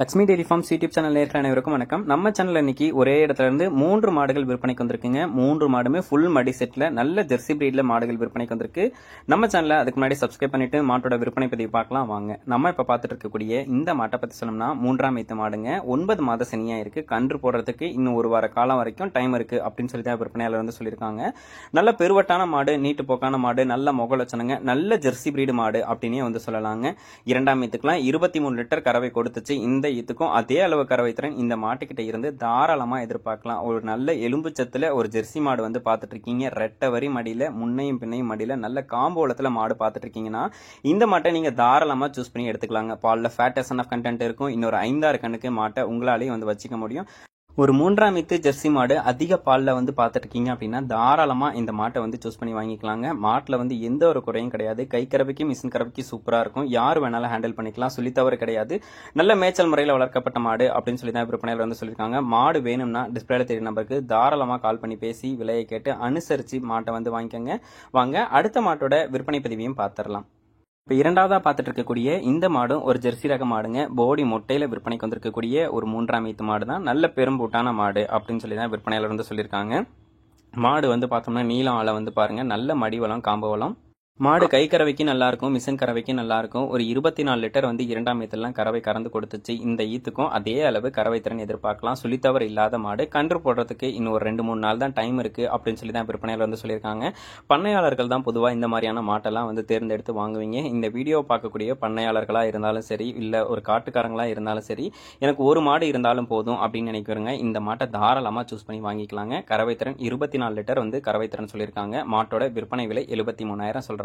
Lakshmi dairy farms YouTube channel நேயர்கள் அனைவருக்கும் வணக்கம். நம்ம சேனல் இன்னைக்கு ஒரே இடத்துல இருந்து 3 மாடுகள் விற்பனைக்கு வந்திருக்குங்க. 3 மாடுமே ஃபுல் மடி செட்ல நல்ல ஜெர்சி பிரீட்ல மாடுகள் விற்பனைக்கு வந்திருக்கு. நம்ம சேனலை அதுக்கு முன்னாடி சப்ஸ்கிரைப் பண்ணிட்டு மாட்டோட விற்பனை பதிவு பார்க்கலாம் வாங்க. நம்ம இப்ப பார்த்துட்டு இருக்கக்கூடிய இந்த மாட்டை பத்தி சொல்லணும்னா 3ஆம் ஈத்து மாடுங்க. 9 மாத சனியா இருக்கு. கன்று போடுறதுக்கு இன்னும் ஒரு வார காலம் வரைக்கும் டைம் இருக்கு அப்படின்னு சொல்லி தான் விற்பனையாளர் வந்து சொல்லியிருக்காங்க. நல்ல பெருவட்டான மாடு, நீட்டு போக்கான மாடு, நல்ல முக லட்சணங்க, நல்ல ஜெர்சி பிரீடு மாடு அப்படின்னே வந்து சொல்லலாங்க. 2ஆம் ஈத்துக்குலாம் 23 லிட்டர் கறவை கொடுத்துச்சு. இந்த ஈத்துக்கும் அதே அளவு கறவை திறன் இந்த மாட்டுக்கிட்ட இருந்து தாராளமா எதிர்பார்க்கலாம். ஒரு நல்ல எலும்பு சத்துல ஒரு ஜெர்சி மாடு வந்து பார்த்துட்டு இருக்கீங்க. ரெட்டை வரி மடியில முன்னையும் பின்னையும் மடியில நல்ல காம்போலத்துல மாடு பார்த்துட்டு இருக்கீங்கன்னா இந்த மாட்டை நீங்க தாராளமா சூஸ் பண்ணி எடுத்துக்கலாங்க. பால்ல ஃபேட் எஸ்என்எஃப் கண்டென்ட் இருக்கும். இன்னொரு 5-6 கண்ணுக்கு மாட்டை உங்களாலேயும் வந்து வச்சுக்க முடியும். ஒரு 3ஆம் ஈத்து ஜெர்சி மாடு அதிக பால்ல வந்து பார்த்துட்டு இருக்கீங்க அப்படின்னா தாராளமா இந்த மாட்டை வந்து சூஸ் பண்ணி வாங்கிக்கலாங்க. மாட்டுல வந்து எந்த ஒரு குறையும் கிடையாது. கை கறவைக்கு மிஷின் கறவைக்கு சூப்பரா இருக்கும். யார் வேணாலும் ஹேண்டில் பண்ணிக்கலாம். சொல்லி தவறு கிடையாது. நல்ல மேய்ச்சல் முறையில் வளர்க்கப்பட்ட மாடு அப்படின்னு சொல்லி தான் விற்பனையாளர் வந்து சொல்லியிருக்காங்க. மாடு வேணும்னா டிஸ்பிளேல தெரிய நம்பருக்கு தாராளமா கால் பண்ணி பேசி விலையை கேட்டு அனுசரிச்சு மாட்டை வந்து வாங்கிக்கோங்க. வாங்க அடுத்த மாட்டோட விற்பனை பதிவையும் பார்த்துடலாம். இப்போ இரண்டாவதா பார்த்துட்டு இருக்கக்கூடிய இந்த மாடும் ஒரு ஜெர்சி ரக மாடுங்க. போடி மொட்டையில விற்பனைக்கு வந்திருக்கக்கூடிய ஒரு 3ஆம் ஈத்து மாடு தான். நல்ல பெரும்பூட்டான மாடு அப்படின்னு சொல்லி தான் விற்பனையாளர் வந்து சொல்லியிருக்காங்க. மாடு வந்து பார்த்தோம்னா நீளம் ஆள வந்து பாருங்க, நல்ல மடிவளம் காம்பவளம். மாடு கை கறவைக்கு நல்லா இருக்கும், மிஷின் கறவைக்கு நல்லா இருக்கும். ஒரு 24 லிட்டர் வந்து 2ஆம் ஈத்துலாம் கறவை கறந்து கொடுத்துச்சு. இந்த ஈத்துக்கும் அதே அளவு கறவை திறன் எதிர்பார்க்கலாம். சொல்லித்தவறு இல்லாத மாடு. கன்று போடுறதுக்கு இன்னும் ஒரு 2-3 நாள் தான் டைம் இருக்கு அப்படின்னு சொல்லி தான் விற்பனையாளர் வந்து சொல்லியிருக்காங்க. பண்ணையாளர்கள் தான் பொதுவாக இந்த மாதிரியான மாட்டெல்லாம் வந்து தேர்ந்தெடுத்து வாங்குவீங்க. இந்த வீடியோ பார்க்கக்கூடிய பண்ணையாளர்களா இருந்தாலும் சரி, இல்ல ஒரு காட்டுக்காரங்களா இருந்தாலும் சரி, எனக்கு ஒரு மாடு இருந்தாலும் போதும் அப்படின்னு நினைக்கிறவங்க இந்த மாட்டை தாராளமா சூஸ் பண்ணி வாங்கிக்கலாங்க. கறவை திறன் 24 லிட்டர் வந்து கறவை திறன் சொல்லியிருக்காங்க. மாட்டோட விற்பனை விலை 73,000 சொல்றாங்க.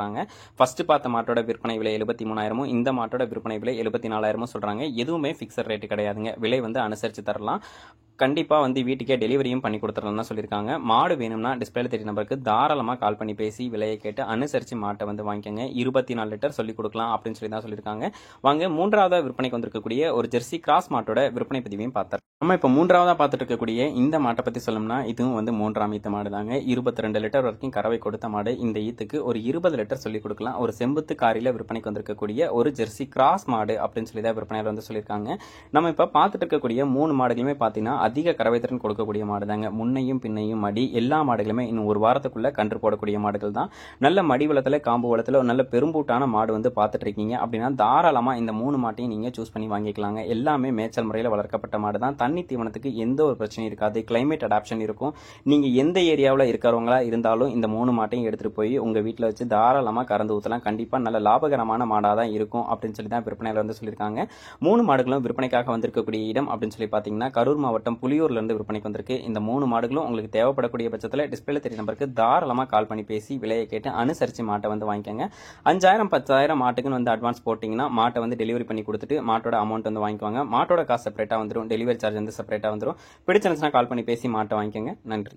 ஃபர்ஸ்ட் பார்த்த மாட்டோட விற்பனை விலை 73,000, இந்த மாட்டோட விற்பனை விலை 74,000 சொல்றாங்க. எதுவுமே பிக்சட் ரேட் கிடையாதுங்க. விலை வந்து அனுசரிச்சு தரலாம். கண்டிப்பா வந்து வீட்டுக்கே டெலிவரியும் பண்ணி கொடுத்துடலாம் தான் சொல்லியிருக்காங்க. மாடு வேணும்னா டிஸ்பிளேல தெரிய நம்பருக்கு தாராளமா கால் பண்ணி பேசி விலையை கேட்டு அனுசரிச்சு மாட்டை வந்து வாங்கிக்கோங்க. 24 லிட்டர் சொல்லி கொடுக்கலாம் அப்படின்னு சொல்லி தான் சொல்லியிருக்காங்க. வாங்க 3ஆவதா விற்பனைக்கு வந்திருக்கக்கூடிய ஒரு ஜெர்சி கிராஸ் மாட்டோட விற்பனை பதிவையும் பார்த்தோம். நம்ம இப்போ 3ஆவதா பார்த்துட்டு இருக்கக்கூடிய இந்த மாட்டை பத்தி சொல்லணும்னா இதுவும் வந்து 3ஆம் ஈத்து மாடு தாங்க. 22 லிட்டர் வரைக்கும் கறவை கொடுத்த மாடு. இந்த ஈத்துக்கு ஒரு 20 லிட்டர் சொல்லி கொடுக்கலாம். ஒரு செம்புத்து காரில விற்பனைக்கு வந்திருக்கக்கூடிய ஒரு ஜெர்சி கிராஸ் மாடு அப்படின்னு சொல்லி தான் விற்பனையாளர் வந்து சொல்லியிருக்காங்க. நம்ம இப்ப பார்த்துட்டு இருக்கக்கூடிய 3 மாடுகளுமே பார்த்தீங்கன்னா அதிக கறவை திறன் கொடுக்கக்கூடிய மாடு தாங்க. முன்னையும் பின்னையும் மடி எல்லா மாடுகளுமே இன்னும் ஒரு வாரத்துக்குள்ள கன்று போடக்கூடிய மாடுகள் தான். நல்ல மடி வளத்துல காம்பு வளத்துல ஒரு நல்ல பெரும்பூட்டான மாடு வந்து பார்த்துட்டு இருக்கீங்க அப்படின்னா தாராளமா இந்த 3 மாட்டையும் நீங்க சூஸ் பண்ணி வாங்கிக்கலாங்க. எல்லாமே மேய்ச்சல் முறையில் வளர்க்கப்பட்ட மாடு தான். தண்ணி தீவனத்துக்கு எந்த ஒரு பிரச்சனையும் இருக்காது. கிளைமேட் அடாப்ஷன் இருக்கும். நீங்க எந்த ஏரியாவில் இருக்கிறவங்களா இருந்தாலும் இந்த 3 மாட்டையும் எடுத்துட்டு போய் உங்க வீட்டில் வச்சு தாராளமா கறந்து ஊற்றலாம். கண்டிப்பா நல்ல லாபகரமான மாடா தான் இருக்கும் அப்படின்னு சொல்லி தான் விற்பனையாளர் வந்து சொல்லியிருக்காங்க. 3 மாடுகளும் விற்பனைக்காக வந்திருக்கக்கூடிய இடம் அப்படின்னு சொல்லி பாத்தீங்கன்னா கரூர் மாவட்டம் புலியூர்ல இருந்து விற்பனைக்கு வந்திருக்கு. இந்த 3 மாடுகளும் உங்களுக்கு தேவைப்படக்கூடிய பட்சத்தில் டிஸ்பிளேல தெரிய நம்பருக்கு தாராளமா கால் பண்ணி பேசி விலையை கேட்டு அனுசரிச்சு மாட்டை வந்து வாங்கிக்கோங்க. 5,000 10,000 மாட்டுக்குன்னு வந்து அட்வான்ஸ் போட்டீங்கன்னா மாட்டை வந்து டெலிவரி பண்ணி கொடுத்துட்டு மாட்டோட அமௌண்ட் வந்து வாங்கிக்குவாங்க. மாட்டோட காசு செப்பரேட்டா வந்துடும். டெலிவரி சார்ஜ் வந்து செப்பரேட்டா வந்துடும். பிடிச்சிருந்துச்சுன்னா கால் பண்ணி பேசி மாட்டை வாங்கிக்கோங்க. நன்றி.